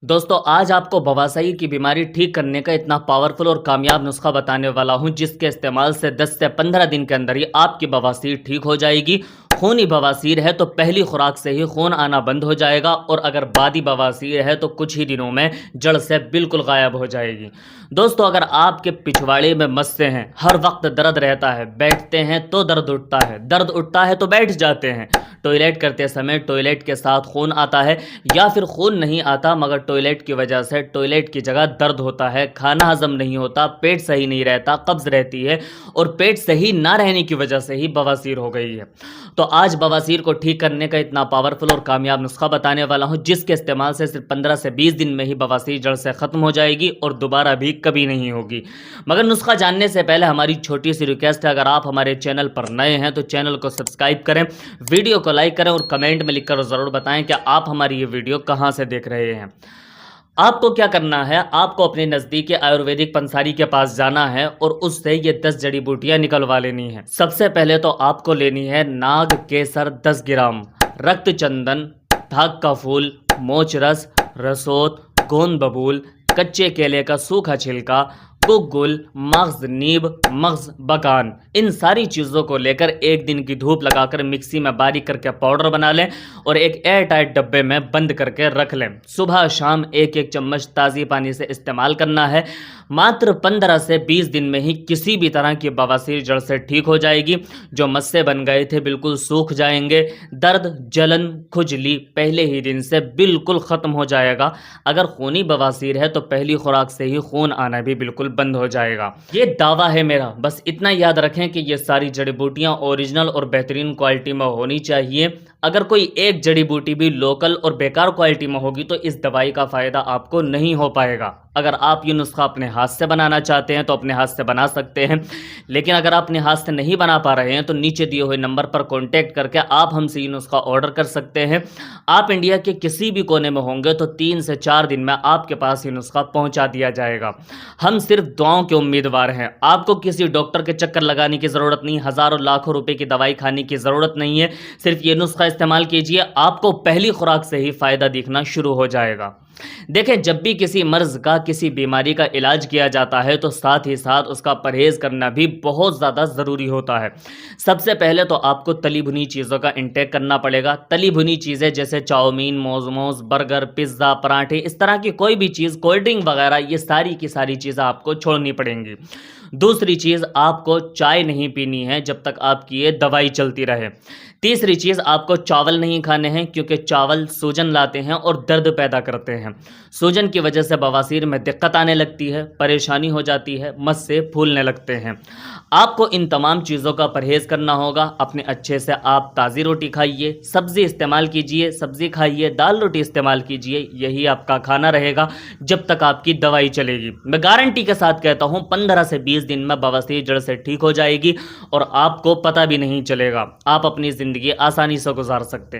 दोस्तों आज आपको बवासीर की बीमारी ठीक करने का इतना पावरफुल और कामयाब नुस्खा बताने वाला हूं जिसके इस्तेमाल से 10 से 15 दिन के अंदर ही आपकी बवासीर ठीक हो जाएगी। खूनी बवासीर है तो पहली खुराक से ही खून आना बंद हो जाएगा और अगर बादी बवासीर है तो कुछ ही दिनों में जड़ से बिल्कुल गायब हो जाएगी। दोस्तों अगर आपके पिछवाड़े में मस्से हैं, हर वक्त दर्द रहता है, बैठते हैं तो दर्द उठता है, दर्द उठता है तो बैठ जाते हैं, टॉयलेट करते समय टॉयलेट के साथ खून आता है या फिर खून नहीं आता मगर टॉयलेट की वजह से टॉयलेट की जगह दर्द होता है, खाना हजम नहीं होता, पेट सही नहीं रहता, कब्ज रहती है और पेट सही ना रहने की वजह से ही बवासीर हो गई है। तो आज बवासीर को ठीक करने का इतना पावरफुल और कामयाब नुस्खा बताने वाला हूं जिसके इस्तेमाल से सिर्फ 15 से 20 दिन में ही बवासीर जड़ से खत्म हो जाएगी और दोबारा भी कभी नहीं होगी। मगर नुस्खा जानने से पहले हमारी छोटी सी रिक्वेस्ट है, अगर आप हमारे चैनल पर नए हैं तो चैनल को सब्सक्राइब करें, वीडियो को लाइक करें और कमेंट में लिखकर ज़रूर बताएं कि आप हमारी ये वीडियो कहां से देख रहे हैं। आपको क्या करना है, आपको अपने नज़दीकी आयुर्वेदिक पंसारी के पास जाना है और उससे ये 10 जड़ी बूटियां निकलवा लेनी है। सबसे पहले तो आपको लेनी है नाग केसर 10 ग्राम, रक्त चंदन, धाग का फूल, मोच रस, रसोत, गोंद बबूल, कच्चे केले का सूखा छिलका, गुग्गुल, मग्ज नीब, मग्ज बकान, इन सारी चीज़ों को लेकर एक दिन की धूप लगाकर मिक्सी में बारीक करके पाउडर बना लें और एक एयर टाइट डब्बे में बंद करके रख लें। सुबह शाम एक एक चम्मच ताज़ी पानी से इस्तेमाल करना है। मात्र 15 से 20 दिन में ही किसी भी तरह की बवासीर जड़ से ठीक हो जाएगी। जो मस्से बन गए थे बिल्कुल सूख जाएंगे, दर्द, जलन, खुजली पहले ही दिन से बिल्कुल ख़त्म हो जाएगा। अगर खूनी बवासीर है तो पहली खुराक से ही खून आना भी बिल्कुल बंद हो जाएगा। ये दावा है मेरा। बस इतना याद रखें कि ये सारी जड़ी बूटियां ओरिजिनल और बेहतरीन क्वालिटी में होनी चाहिए। अगर कोई एक जड़ी बूटी भी लोकल और बेकार क्वालिटी में होगी तो इस दवाई का फ़ायदा आपको नहीं हो पाएगा। अगर आप ये नुस्खा अपने हाथ से बनाना चाहते हैं तो अपने हाथ से बना सकते हैं, लेकिन अगर आप अपने हाथ से नहीं बना पा रहे हैं तो नीचे दिए हुए नंबर पर कांटेक्ट करके आप हमसे ये नुस्खा ऑर्डर कर सकते हैं। आप इंडिया के किसी भी कोने में होंगे तो 3 से 4 दिन में आपके पास ये नुस्खा पहुंचा दिया जाएगा। हम सिर्फ दुआओं के उम्मीदवार हैं। आपको किसी डॉक्टर के चक्कर लगाने की ज़रूरत नहीं, हज़ारों लाखों रुपए की दवाई खाने की ज़रूरत नहीं है। सिर्फ ये नुस्खा इस्तेमाल कीजिए, आपको पहली खुराक से ही फ़ायदा दिखना शुरू हो जाएगा। देखें, जब भी किसी मर्ज का, किसी बीमारी का इलाज किया जाता है तो साथ ही साथ उसका परहेज करना भी बहुत ज़्यादा ज़रूरी होता है। सबसे पहले तो आपको तली भुनी चीज़ों का इंटेक करना पड़ेगा। तली भुनी चीज़ें जैसे चाउमीन, मोमोज, बर्गर, पिज़्ज़ा, पराठे, इस तरह की कोई भी चीज़, कोल्ड ड्रिंक वगैरह, ये सारी की सारी चीज़ें आपको छोड़नी पड़ेंगी। दूसरी चीज़, आपको चाय नहीं पीनी है जब तक आपकी ये दवाई चलती रहे। तीसरी चीज़, आपको चावल नहीं खाने हैं क्योंकि चावल सूजन लाते हैं और दर्द पैदा करते हैं। सूजन की वजह से बवासीर में दिक्कत आने लगती है, परेशानी हो जाती है, मस्से फूलने लगते हैं। आपको इन तमाम चीज़ों का परहेज़ करना होगा। अपने अच्छे से आप ताज़ी रोटी खाइए, सब्ज़ी इस्तेमाल कीजिए, सब्ज़ी खाइए, दाल रोटी इस्तेमाल कीजिए। यही आपका खाना रहेगा जब तक आपकी दवाई चलेगी। मैं गारंटी के साथ कहता हूँ 15 से 20 दिन में बवासीर जड़ से ठीक हो जाएगी और आपको पता भी नहीं चलेगा। आप अपनी ज़िंदगी आसानी से गुजार सकते हैं।